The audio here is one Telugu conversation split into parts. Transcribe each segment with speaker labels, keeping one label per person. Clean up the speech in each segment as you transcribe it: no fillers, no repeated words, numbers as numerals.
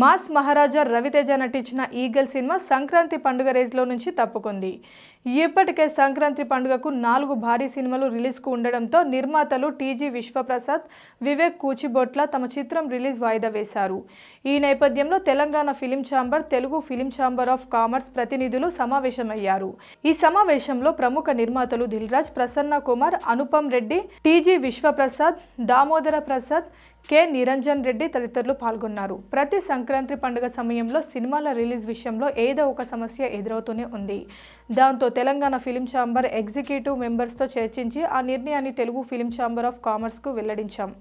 Speaker 1: మాస్ మహారాజా రవితేజ నటించిన ఈగల్ సినిమా సంక్రాంతి పండుగ రేస్లో నుంచి తప్పుకుంది. ఇప్పటికే సంక్రాంతి పండుగకు 4 భారీ సినిమాలు రిలీజ్కు ఉండడంతో నిర్మాతలు టీజీ విశ్వప్రసాద్, వివేక్ కూచిబొట్ల తమ చిత్రం రిలీజ్ వాయిదా వేశారు. ఈ నేపథ్యంలో Telangana film chamber, Telugu film chamber of commerce ప్రతినిధులు సమావేశమయ్యారు. ఈ సమావేశంలో ప్రముఖ నిర్మాతలు దిల్రాజ్, ప్రసన్న కుమార్, అనుపమ్ రెడ్డి, టీజీ విశ్వప్రసాద్, దామోదర ప్రసాద్, కె నిరంజన్ రెడ్డి తదితరులు పాల్గొన్నారు. ప్రతి సంక్రాంతి పండుగ సమయంలో సినిమాల రిలీజ్ విషయంలో ఏదో ఒక సమస్య ఎదురవుతూనే ఉంది. దాంతో తెలంగాణ ఫిలిం ఛాంబర్ ఎగ్జిక్యూటివ్ మెంబర్స్తో చర్చించి ఆ నిర్ణయాన్ని తెలుగు ఫిలిం ఛాంబర్ ఆఫ్ కామర్స్కు వెల్లడించాం.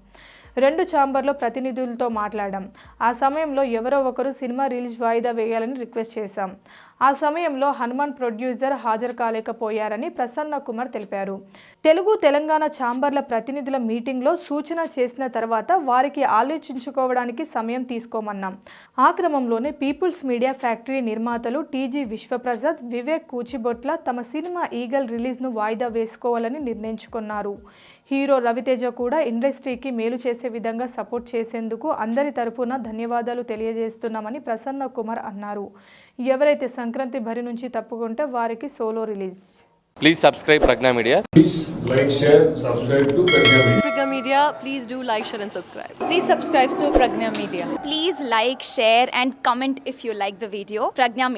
Speaker 1: 2 ఛాంబర్లో ప్రతినిధులతో మాట్లాడాం. ఆ సమయంలో ఎవరో ఒకరు సినిమా రిలీజ్ వాయిదా వేయాలని రిక్వెస్ట్ చేశాం. ఆ సమయంలో హనుమాన్ ప్రొడ్యూసర్ హాజరు కాలేకపోయారని ప్రసన్న కుమార్ తెలిపారు. తెలుగు తెలంగాణ ఛాంబర్ల ప్రతినిధుల మీటింగ్లో సూచన చేసిన తర్వాత వారికి ఆలోచించుకోవడానికి సమయం తీసుకోమన్నాం. ఆ క్రమంలోనే పీపుల్స్ మీడియా ఫ్యాక్టరీ నిర్మాతలు టీజీ విశ్వప్రసాద్, వివేక్ కూచిబొట్ల తమ సినిమా ఈగల్ రిలీజ్ను వాయిదా వేసుకోవాలని నిర్ణయించుకున్నారు. హీరో రవితేజ కూడా ఇండస్ట్రీకి మేలు చేసే విధంగా సపోర్ట్ చేసేందుకు అందరి తరపున ధన్యవాదాలు తెలియజేస్తున్నామని ప్రసన్న కుమార్ అన్నారు. ఎవరైతే సంక్రాంతి భరి నుంచి తప్పుకుంటే వారికి solo release.
Speaker 2: Please subscribe Pragna Media.
Speaker 3: Please like, share, subscribe to Pragna Media.
Speaker 4: Pragna Media, please do like, share and subscribe.
Speaker 5: Please subscribe to Pragna Media.
Speaker 6: Please like, share and comment if you like the video. Pragna Media.